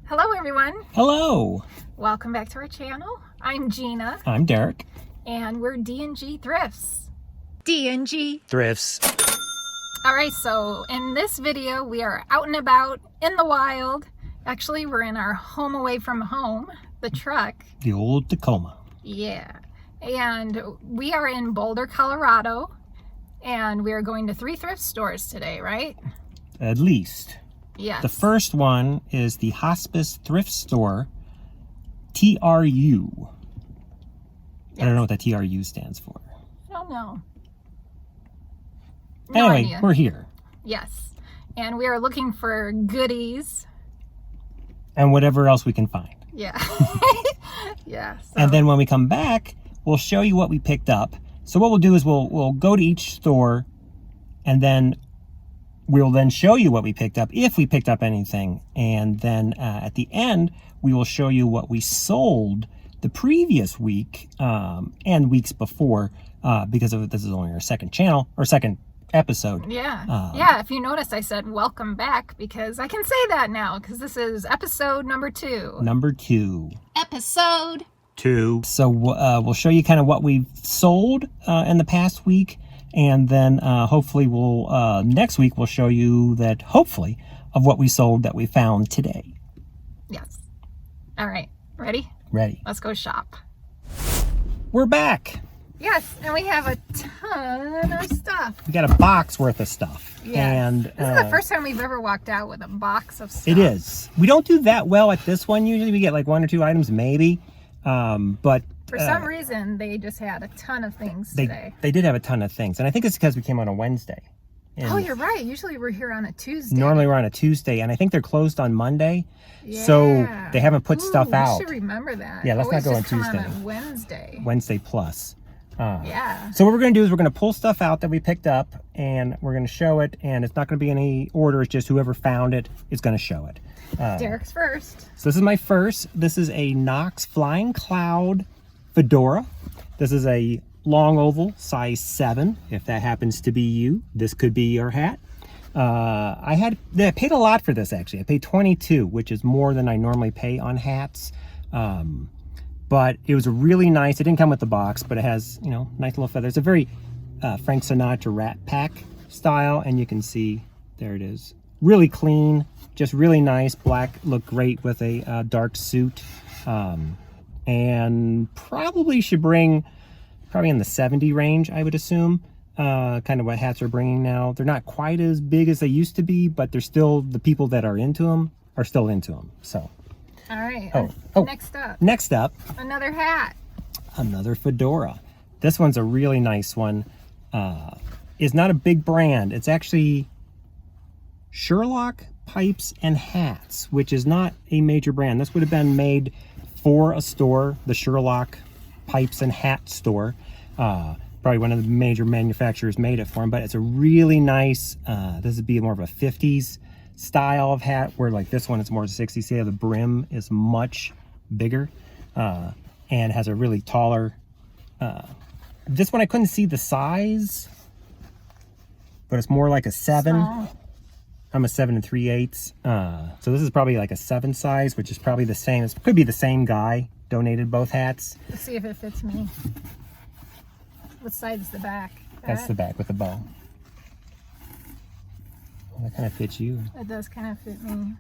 Hello everyone. Hello. Welcome back to our channel. I'm Gina. I'm Derek. And we're D&G Thrifts. D&G Thrifts. Alright, so in this video we are out and about in the wild. Actually, we're in our home away from home, the truck. The old Tacoma. Yeah. And we are in Boulder, Colorado. And we are going to 3 thrift stores today, right? At least. Yes. The first one is the Hospice Thrift Store, TRU. Yes. I don't know what that TRU stands for. I don't know. Anyway, idea. We're here. Yes. And we are looking for goodies. And whatever else we can find. Yeah. Yeah. So. And then when we come back, we'll show you what we picked up. So what we'll do is we'll go to each store, and then we'll then show you what we picked up, if we picked up anything. And then at the end, we will show you what we sold the previous week and weeks before, because this is only our second channel, or second episode. Yeah. Yeah, if you notice, I said welcome back, because I can say that now, because this is episode number 2. Number 2. Episode 2. So we'll show you kind of what we've sold in the past week. And then hopefully next week we'll show you that, hopefully, of what we sold that we found today. Yes. All right. Ready? Ready. Let's go shop. We're back. Yes, and we have a ton of stuff. We got a box worth of stuff. Yes. And this is the first time we've ever walked out with a box of stuff. It is. We don't do that well at this one. Usually we get like 1 or 2 items maybe. But for some reason, they just had a ton of things today. They did have a ton of things. And I think it's because we came on a Wednesday. Oh, you're right. Usually we're here on a Tuesday. Normally we're on a Tuesday. And I think they're closed on Monday. Yeah. So they haven't put stuff out. We should remember that. Yeah, let's Always not go on just come Tuesday. On a Wednesday. Wednesday plus. Yeah. So what we're going to do is we're going to pull stuff out that we picked up. And we're going to show it. And it's not going to be any order. It's just whoever found it is going to show it. Derek's first. So this is my first. This is a Knox Flying Cloud Fedora. This is a long oval, size 7. If that happens to be you, this could be your hat. I paid a lot for this, actually. I paid $22, which is more than I normally pay on hats. But it was really nice. It didn't come with the box, but it has, nice little feathers. It's a very Frank Sinatra Rat Pack style, and you can see, there it is. Really clean, just really nice. Black, look great with a dark suit. And probably should bring, probably in the 70 range, I would assume. Kind of what hats are bringing now. They're not quite as big as they used to be, but they're still, the people that are into them are still into them. So. All right. Next up. Another hat. Another fedora. This one's a really nice one. It's not a big brand. It's actually Sherlock Pipes and Hats, which is not a major brand. This would have been made for a store, the Sherlock Pipes and Hat store. Probably one of the major manufacturers made it for them, but it's a really nice, this would be more of a 50s style of hat, where like this one is more 60s. See how the brim is much bigger, and has a really taller, this one I couldn't see the size, but it's more like a 7. Small. I'm a 7 3/8. So this is probably like a 7 size, which is probably the same. It could be the same guy donated both hats. Let's see if it fits me. What side is the back? That's the back with the bow. Well, that kind of fits you. It does kind of fit me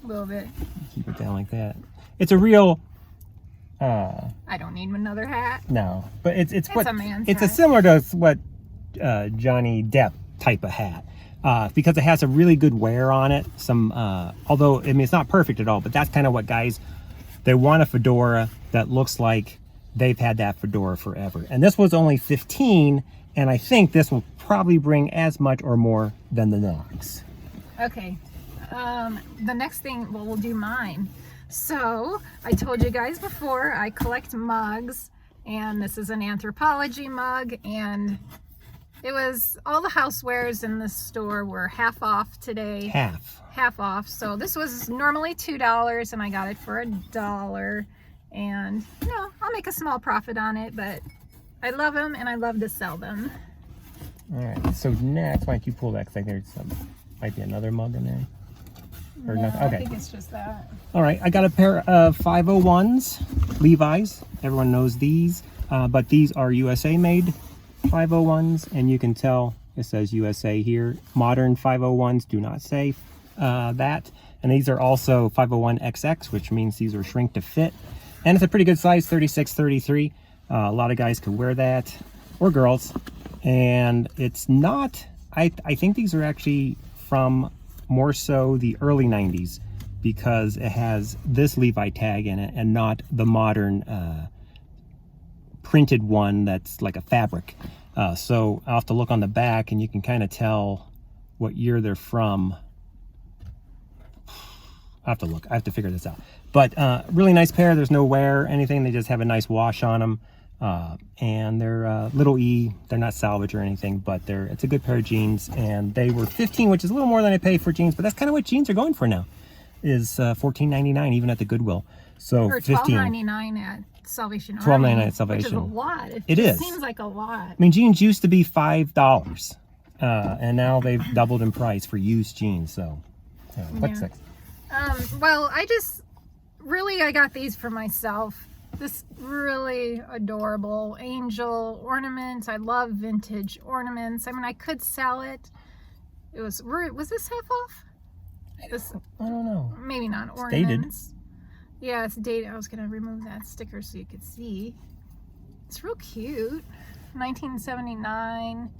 a little bit. Keep it down like that. It's a real. I don't need another hat. No, but it's what a man's it's hat. a similar to what Johnny Depp type of hat. Because it has a really good wear on it. Some, although, I mean, it's not perfect at all, but that's kind of what guys, they want a fedora that looks like they've had that fedora forever. And this was only $15, and I think this will probably bring as much or more than the Knox. Okay. The next thing, we'll do mine. So, I told you guys before, I collect mugs, and this is an Anthropologie mug, and it was, all the housewares in the store were half off today. Half off. So this was normally $2 and I got it for $1. And, I'll make a small profit on it, but I love them and I love to sell them. All right. So next, why don't you pull that? Because I think there's might be another mug in there. Or No, nothing? I Okay. think it's just that. All right, I got a pair of 501s, Levi's. Everyone knows these, but these are USA made 501s, and you can tell it says USA here. Modern 501s do not say that. And these are also 501XX, which means these are shrink to fit. And it's a pretty good size, 36, 33. A lot of guys could wear that, or girls. And it's not, I think these are actually from more so the early 90s, because it has this Levi tag in it and not the modern printed one that's like a fabric. So I'll have to look on the back and you can kind of tell what year they're from. I have to look. I have to figure this out. But really nice pair. There's no wear or anything. They just have a nice wash on them. And they're little E. They're not salvage or anything, but it's a good pair of jeans. And they were $15, which is a little more than I pay for jeans. But that's kind of what jeans are going for now. Is $14.99 even at the Goodwill. So Or $15. $12.99 at Salvation Army. $12.99 at Salvation. Which is a lot. It just is. Seems like a lot. I mean, jeans used to be $5, and now they've doubled in price for used jeans. So, what's Yeah. next? Well, I got these for myself. This really adorable angel ornament. I love vintage ornaments. I mean, I could sell it. Was this half off? This, I don't know. maybe not dated. ornaments. Yeah, it's dated. I was gonna remove that sticker so you could see. It's real cute. 1979.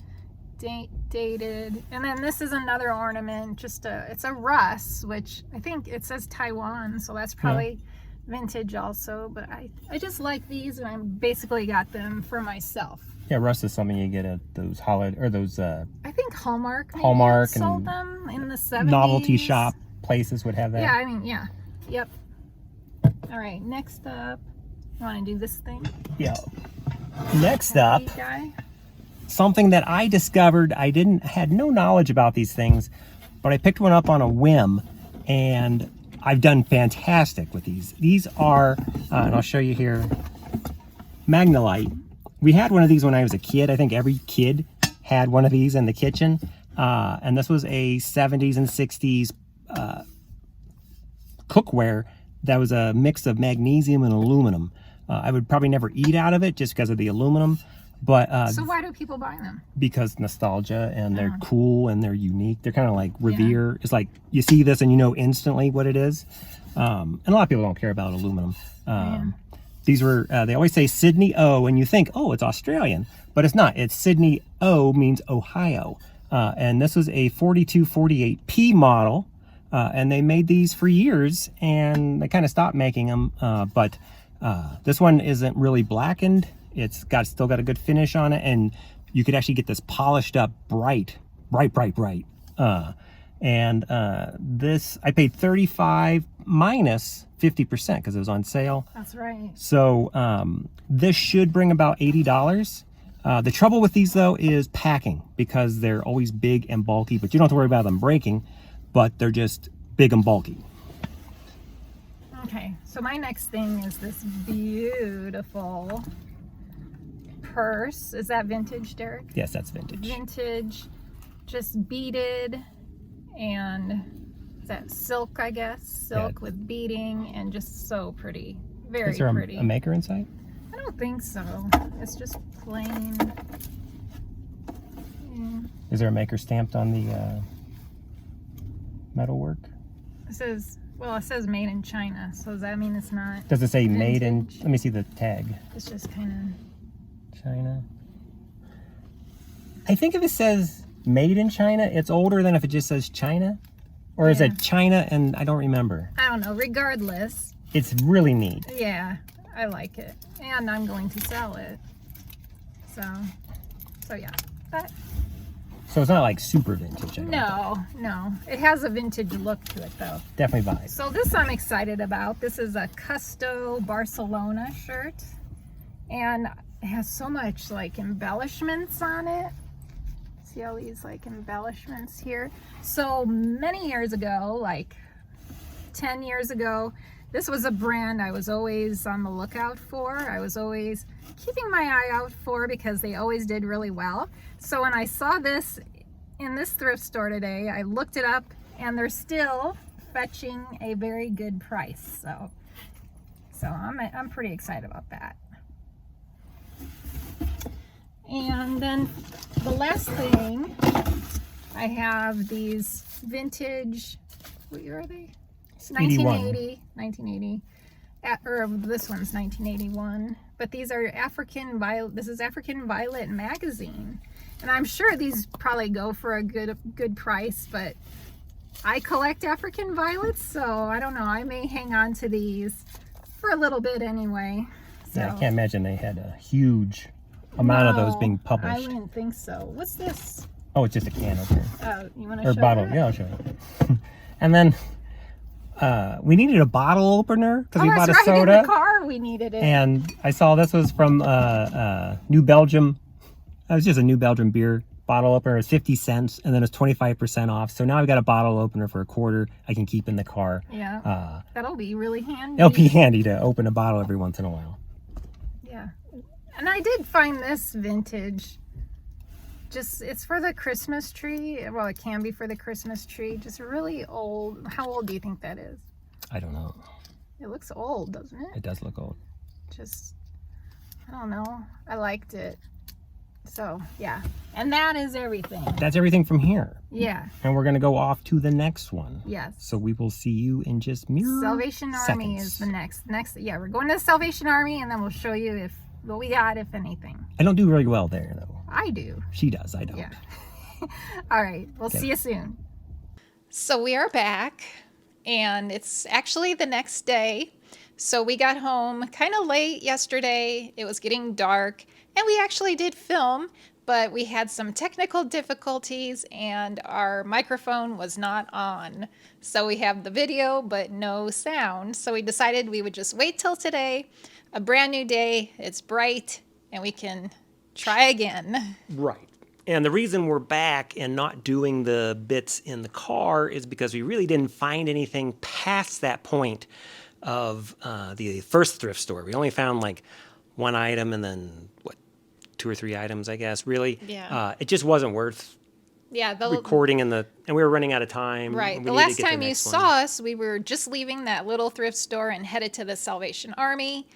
Dated. And then this is another ornament, it's a Russ, which I think it says Taiwan, so that's probably vintage also, but I just like these, and I basically got them for myself. Yeah, Russ is something you get at those holiday or those I think Hallmark maybe Hallmark sold and them in the 70s. novelty shop places would have that. Yeah, I mean, yeah. Yep. All right, next up, you want to do this thing? Yeah. Next up, Happy guy? something that I discovered. I had no knowledge about these things, but I picked one up on a whim, and I've done fantastic with these. These are, and I'll show you here, Magnolite. We had one of these when I was a kid. I think every kid had one of these in the kitchen. And this was a 70s and 60s cookware that was a mix of magnesium and aluminum. I would probably never eat out of it just because of the aluminum. But So why do people buy them? because nostalgia, and they're cool and they're unique. They're kind of like Revere. It's like you see this and you know instantly what it is. And a lot of people don't care about aluminum. These were, they always say Sydney O, and you think, oh, it's Australian, but it's not. It's Sydney O means Ohio. And this was a 4248P model. And they made these for years, and they kind of stopped making them. But this one isn't really blackened. It's still got a good finish on it, and you could actually get this polished up bright. This I paid $35 minus 50% because it was on sale. That's right. So this should bring about $80. The trouble with these though is packing, because they're always big and bulky, but you don't have to worry about them breaking, but they're just big and bulky. Okay, so my next thing is this beautiful purse. Is that vintage, Derek? Yes, that's vintage. Vintage, just beaded, and is that silk, I guess? Silk with beading, and just so pretty. Very Is there pretty. a maker inside? I don't think so. It's just plain. Yeah. Is there a maker stamped on the metalwork? It says made in China, so does that mean it's not? Does it say made in? Vintage. Let me see the tag. It's just kind China. I think if it says made in China, it's older than if it just says China. Or is Yeah. it China and I don't remember. of, I don't know, regardless. It's really neat. Yeah, I like it. And I'm going to sell it. So yeah. But So it's not like super vintage. I don't think. no. It has a vintage look to it though. Definitely buy. So this I'm excited about. This is a Custo Barcelona shirt. And it has so much like embellishments on it. See all these like embellishments here? So many years ago, like 10 years ago, this was a brand I was always on the lookout for. I was always keeping my eye out for because they always did really well. So when I saw this in this thrift store today, I looked it up, and they're still fetching a very good price. So I'm pretty excited about that. And then the last thing, I have these vintage, what year are they? 1980. 1980. Or this one's 1981. But these are African Violet. This is African Violet magazine. And I'm sure these probably go for a good price, but I collect African violets, so I don't know. I may hang on to these for a little bit anyway. So. Yeah, I can't imagine they had a huge amount of those being I published. wouldn't think so. What's this? Oh, it's just a can opener. Oh, you want to Or show bottle. that? Yeah, I'll show you. And then we needed a bottle opener because we bought a that's right. soda. In the car, we needed it. And I saw this was from New Belgium. It was just a New Belgium beer bottle opener. It was 50 cents, and then it's 25% off. So now I've got a bottle opener for a quarter I can keep in the car. Yeah, that'll be really handy. It'll be handy to open a bottle every once in a while. Yeah, and I did find this vintage. It's for the Christmas tree. Well, it can be for the Christmas tree. Just really old. How old do you think that is? I don't know. It looks old, doesn't it? It does look old. I don't know. I liked it. So, yeah. And that is everything. That's everything from here. Yeah. And we're going to go off to the next one. Yes. So we will see you in just mere Salvation Army seconds. is the next. Yeah, we're going to the Salvation Army, and then we'll show you what we got, if anything. I don't do really well there, though. I do. She does. I don't. Yeah. All right. We'll see you soon. So we are back, and it's actually the next day. So we got home kind of late yesterday. It was getting dark, and we actually did film, but we had some technical difficulties, and our microphone was not on. So we have the video, but no sound. So we decided we would just wait till today, a brand new day. It's bright, and we can try again. Right. And the reason we're back and not doing the bits in the car is because we really didn't find anything past that point of the first thrift store. We only found like one item and then, 2 or 3 items, I guess, really. Yeah. It just wasn't worth Yeah, recording and we were running out of time. Right. We The needed to last get to time you next one. saw us, we were just leaving that little thrift store and headed to the Salvation Army.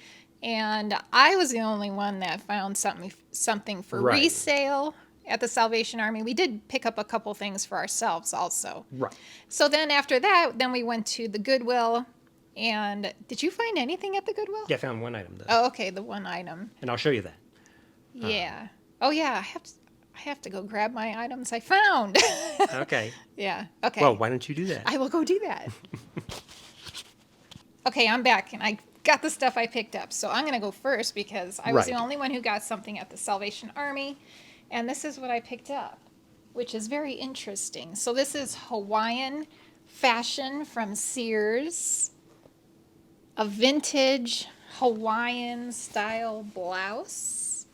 And I was the only one that found something for Right. resale at the Salvation Army. We did pick up a couple things for ourselves also. Right. So then after that, then we went to the Goodwill. And did you find anything at the Goodwill? Yeah, I found one item though. Oh, okay, the one item. And I'll show you that. Yeah. Oh yeah, I have to go grab my items I found. Okay. Yeah. Okay. Well, why don't you do that? I will go do that. Okay, I'm back, and I got the stuff I picked up. So I'm going to go first because I was the Right. only one who got something at the Salvation Army. And this is what I picked up, which is very interesting. So this is Hawaiian fashion from Sears. A vintage Hawaiian style blouse,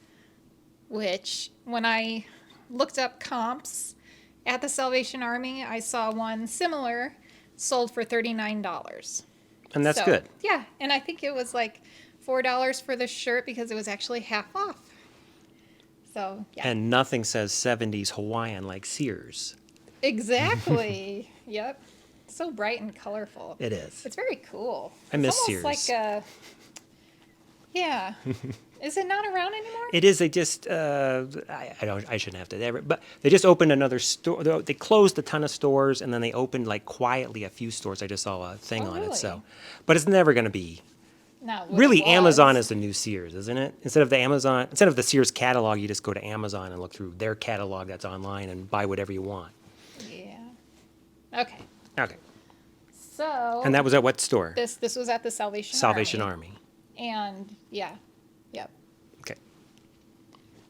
which when I looked up comps at the Salvation Army, I saw one similar sold for $39. And that's So, good. Yeah, and I think it was like $4 for the shirt because it was actually half off. So, yeah. And nothing says 70s Hawaiian like Sears. Exactly. Yep. So bright and colorful. It is. It's very cool. I miss It's almost Sears. like a... Yeah. Is it not around anymore? It is. They just. I shouldn't have to ever. But they just opened another store. They closed a ton of stores, and then they opened like quietly a few stores. I just saw a thing Oh, on it. really? So, but it's never going to be. Not what Really, it was. Amazon is the new Sears, isn't it? Instead of the Sears catalog, you just go to Amazon and look through their catalog that's online and buy whatever you want. Yeah. Okay. Okay. So... And that was at what store? This was at the Salvation Salvation Army. And, yeah. Yep. Okay.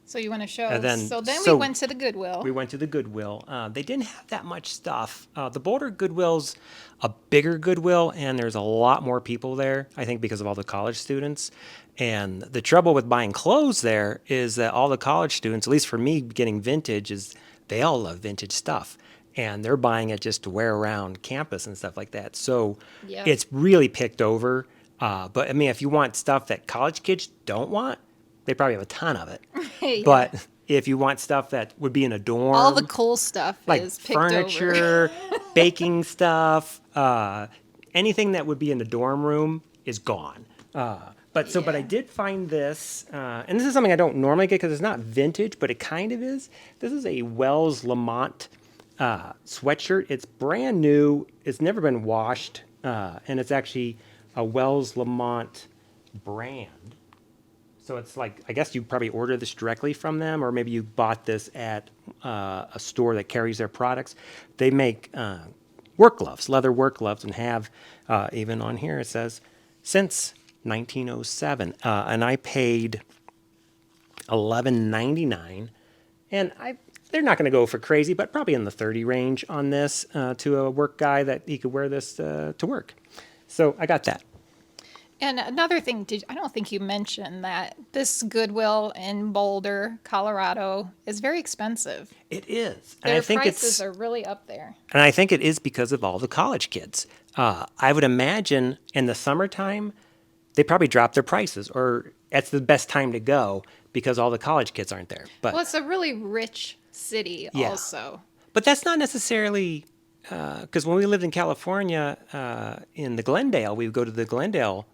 So you want to show... And then- so then so we went to the Goodwill. We went to the Goodwill. They didn't have that much stuff. The Boulder Goodwill's a bigger Goodwill, and there's a lot more people there, I think because of all the college students. And the trouble with buying clothes there is that all the college students, at least for me getting vintage, is they all love vintage stuff. And they're buying it just to wear around campus and stuff like that. So Yep. it's really picked over. But, I mean, if you want stuff that college kids don't want, they probably have a ton of it. Yeah. But if you want stuff that would be in a dorm, all the cool stuff like is picked over. furniture, baking stuff, Anything that would be in the dorm room is gone. But I Yeah. did find this, and this is something I don't normally get because it's not vintage, but it kind of is. This is a Wells Lamont sweatshirt. It's brand new. It's never been washed, and it's actually a Wells Lamont brand. So it's like, I guess you probably order this directly from them, or maybe you bought this at a store that carries their products. They make work gloves, leather work gloves, and have, even on here it says, since 1907. And I paid $11.99, and they're not going to go for crazy, but probably in the 30 range on this to a work guy that he could wear this to work. So I got that. And another thing, I don't think you mentioned that this Goodwill in Boulder, Colorado, is very expensive. It is, and Their I think prices are really up there. And I think it is because of all the college kids. I would imagine in the summertime, they probably drop their prices, or that's the best time to go because all the college kids aren't there. Well, it's a really rich city Yeah. also. But that's not necessarily because when we lived in California, in the Glendale, we would go to the Glendale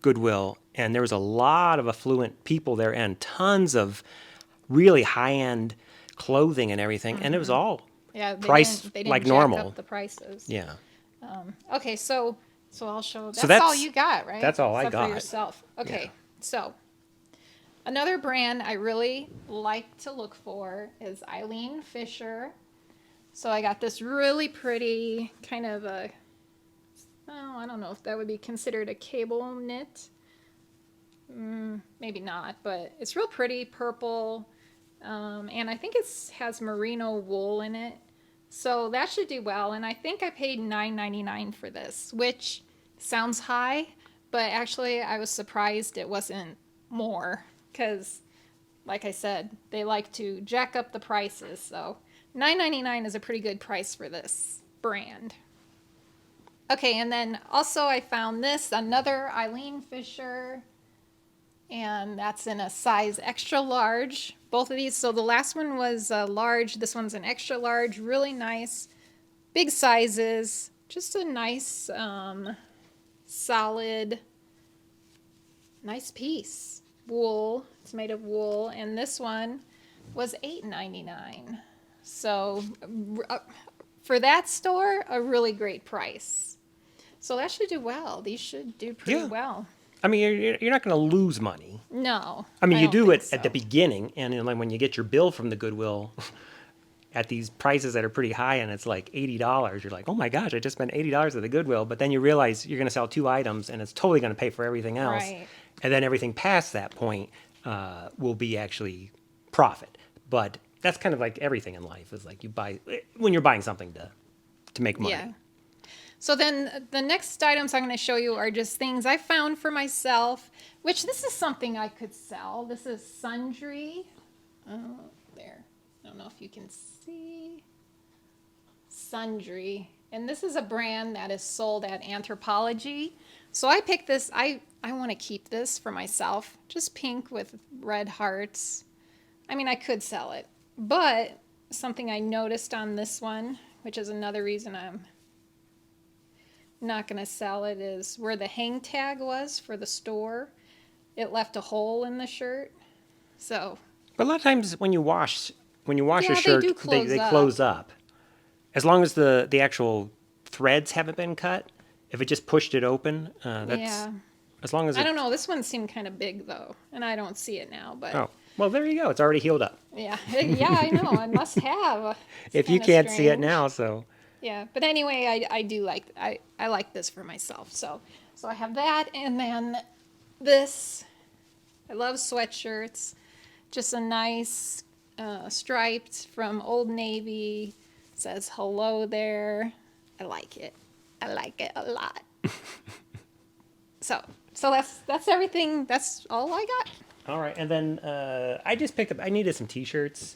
Goodwill, and there was a lot of affluent people there and tons of really high-end clothing and everything, and it was all Yeah, priced they didn't like jack normal. up the prices. Yeah. Okay, so I'll show. That's, that's- all you got, right? that's all I Except got. for yourself. Okay, Yeah. so another brand I really like to look for is Eileen Fisher. So I got this really pretty kind of a, oh, I don't know if that would be considered a cable knit. Maybe not, but it's real pretty purple. And I think it has merino wool in it. So that should do well. And I think I paid $9.99 for this, which sounds high, but actually I was surprised it wasn't more because, like I said, they like to jack up the prices. So $9.99 is a pretty good price for this brand. Okay, and then also I found this, another Eileen Fisher, and that's in a size extra large. Both of these, so the last one was large, this one's an extra large, really nice, big sizes, just a nice, solid, nice piece. Wool, it's made of wool, and this one was $8.99. So for that store, a really great price. So that should do well. These should do pretty Yeah. well. I mean, you're not going to lose money. No. I mean, you don't do think it at the so. beginning, and then when you get your bill from the Goodwill at these prices that are pretty high, and it's like $80, you're like, oh my gosh, I just spent $80 at the Goodwill. But then you realize you're going to sell 2 items, and it's totally going to pay for everything else. Right. And then everything past that point will be actually profit. But that's kind of like everything in life is like you buy when you're buying something to make money. Yeah. So then the next items I'm going to show you are just things I found for myself, which this is something I could sell. This is Sundry. Oh, there. I don't know if you can see. Sundry. And this is a brand that is sold at Anthropologie. So I picked this. I want to keep this for myself. Just pink with red hearts. I mean, I could sell it. But something I noticed on this one, which is another reason I'm not going to sell it, is where the hang tag was for the store. It left a hole in the shirt. So, But a lot of times when you wash Yeah, your they shirt, do close they up. close up. As long as the actual threads haven't been cut, if it just pushed it open, that's yeah. as long as I it. don't know. This one seemed kind of big, though. And I don't see it now. But, Oh, well, there you go. It's already healed up. yeah. Yeah, I know. I must have. It's If you kinda can't see it strange. now, so Yeah, but anyway, I do like I like this for myself. So I have that, and then this. I love sweatshirts. Just a nice striped from Old Navy. Says hello there. I like it. I like it a lot. so that's everything. That's all I got. all right. And then I just picked up. I needed some T-shirts,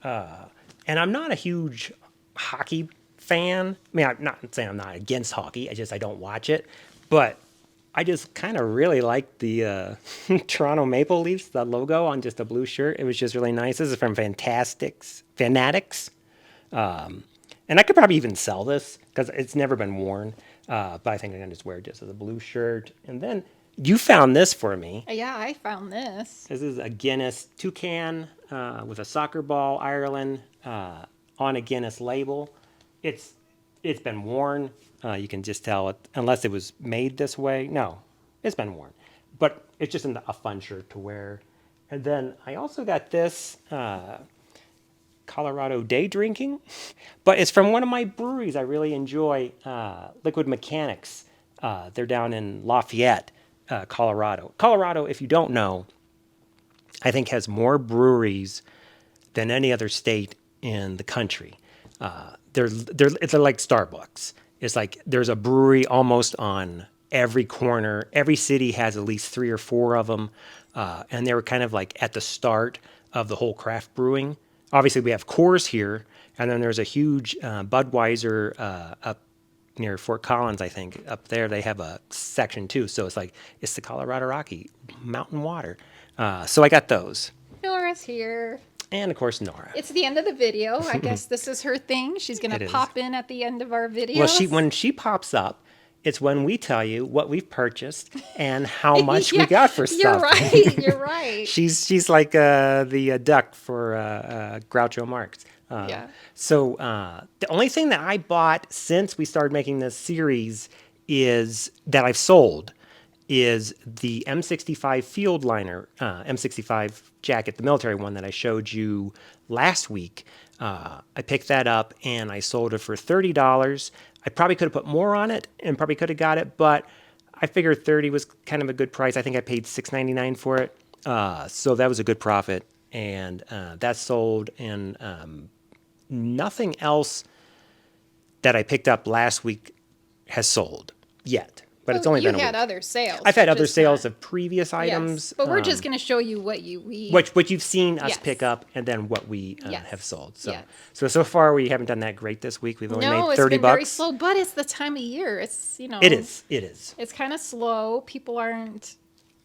and I'm not a huge hockey fan. I mean, I'm not saying I'm not against hockey. I don't watch it, but I just kind of really like the Toronto Maple Leafs, the logo on just a blue shirt. It was just really nice. This is from Fanatics. And And I could probably even sell this because it's never been worn. But I think I can just wear it just as a blue shirt. And then you found this for me. Yeah, I found this. This is a Guinness toucan with a soccer ball, Ireland, on a Guinness label. It's been worn. You can just tell it, unless it was made this way. No, it's been worn. But it's just a fun shirt to wear. And then I also got this Colorado Day Drinking. But it's from one of my breweries I really enjoy, Liquid Mechanics. They're down in Lafayette, Colorado. Colorado, if you don't know, I think has more breweries than any other state in the country. They're like Starbucks. It's like there's a brewery almost on every corner. Every city has at least 3 or 4 of them. And they were kind of like at the start of the whole craft brewing. Obviously, we have Coors here, and then there's a huge Budweiser up near Fort Collins, I think. Up there, they have a section too. So it's the Colorado Rocky Mountain Water. So I got those. Nora's here. And of course, Nora. It's the end of the video. I guess this is her thing. She's going to pop in at the end of our video. Well, when she pops up, it's when we tell you what we've purchased and how much we got for stuff. You're right. You're right. She's like the duck for Groucho Marx. Yeah. So the only thing that I bought since we started making this series is that I've sold is the M65 Field Liner, M65 jacket, the military one that I showed you last week. I picked that up and I sold it for $30. I probably could have put more on it and probably could have got it, but I figured 30 was kind of a good price. I think I paid $6.99 for it. So that was a good profit. And that sold, and nothing else that I picked up last week has sold yet. But it's only been a week. You had other sales. I've had other sales of previous items. Yes, but we're just going to show you what we... What you've seen us pick up, and then what we have sold. So far we haven't done that great this week. We've only made $30. No, it's been very slow, but it's the time of year. It's, It is. It's kind of slow. People aren't...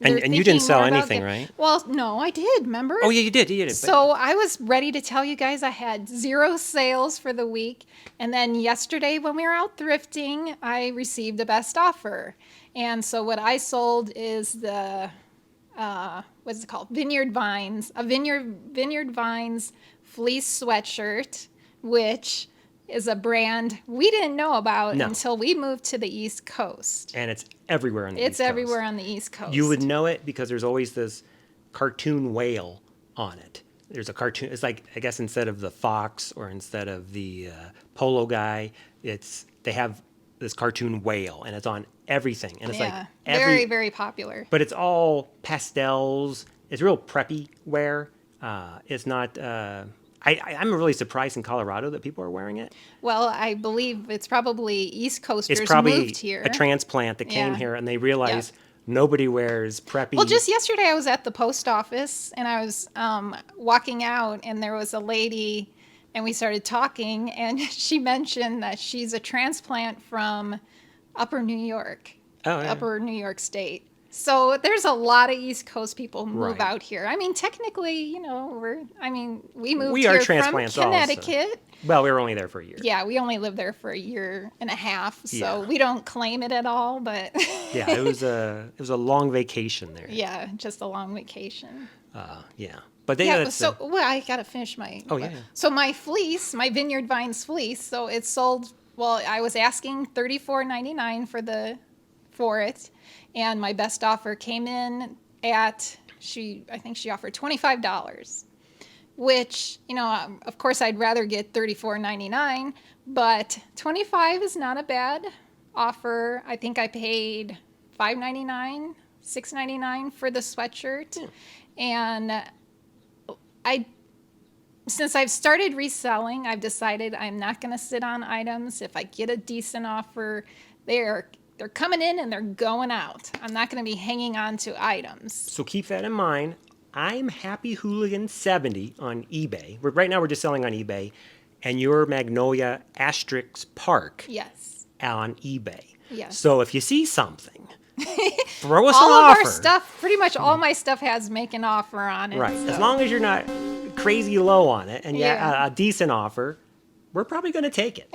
And you didn't sell anything, right? Well, no, I did, remember? Oh, yeah, you did. So I was ready to tell you guys I had 0 sales for the week. And then yesterday when we were out thrifting, I received a best offer. And so what I sold is the, what's it called? Vineyard Vines. A Vineyard Vines fleece sweatshirt, which is a brand we didn't know about until we moved to the East Coast. And it's everywhere on the East Coast. It's everywhere on the East Coast. You would know it because there's always this cartoon whale on it. There's a cartoon. It's like, I guess instead of the fox or instead of the polo guy, they have this cartoon whale, and it's on everything. And it's very, very popular. But it's all pastels. It's real preppy wear. It's not... I'm really surprised in Colorado that people are wearing it. Well, I believe it's probably East Coasters it's probably moved here. A transplant that came here, and they realized nobody wears preppy. Well, just yesterday I was at the post office, and I was walking out, and there was a lady, and we started talking, and she mentioned that she's a transplant from Upper New York, Upper New York State. So there's a lot of East Coast people move out here. I mean, technically, we moved here from Connecticut. Also. Well, we were only there for a year. Yeah, we only lived there for a year and a half, so we don't claim it at all. But yeah, it was a long vacation there. Yeah, just a long vacation. But I gotta finish my. So my fleece, my Vineyard Vines fleece, so it sold. Well, I was asking $34.99 for it. And my best offer came in at, I think she offered $25, which, of course I'd rather get $34.99, but $25 is not a bad offer. I think I paid $5.99, $6.99 for the sweatshirt. And since I've started reselling, I've decided I'm not going to sit on items. If I get a decent offer, they're coming in and they're going out. I'm not going to be hanging on to items. So keep that in mind. I'm Happy Hooligan 70 on eBay. Right now we're just selling on eBay. And your Magnolia Asterix Park on eBay. Yes. So if you see something, throw us an offer. All of our stuff, pretty much all my stuff has make an offer on it. Right. So. As long as you're not crazy low on it and a decent offer, we're probably going to take it.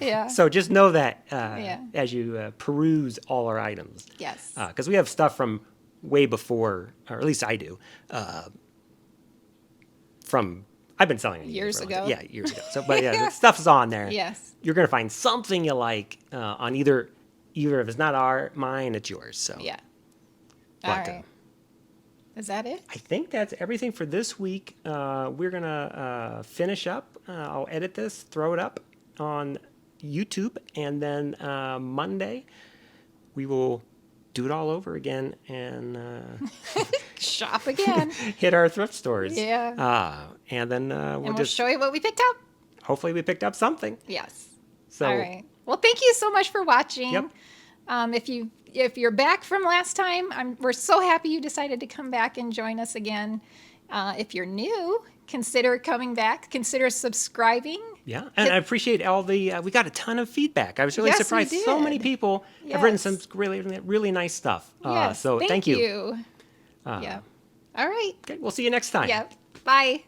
Yeah. So just know that Yeah. as you peruse all our items. Yes. Because we have stuff from way before, or at least I do, I've been selling on eBay Years for a long time. ago. Yeah, years ago. So, but yeah, the stuff's on there. Yes. You're going to find something you like on either if it's not mine, it's yours. So Yeah. All But, right. Is that it? I think that's everything for this week. We're going to finish up. I'll edit this, throw it up on YouTube, and then Monday we will do it all over again and Shop again. hit our thrift stores. Yeah. And then And we'll we'll just, show you what we picked up. hopefully we picked up something. Yes. So, All right. Well, thank you so much for watching. Yep. If you're back from last time, we're so happy you decided to come back and join us again. If you're new, consider coming back. Consider subscribing. Yeah, and I appreciate all the. We got a ton of feedback. I was really Yes, we surprised. So many did. people have written Yes. some really, really nice stuff. Yes. So thank you. Yeah. All right. Okay, we'll see you next time. Yep. Bye.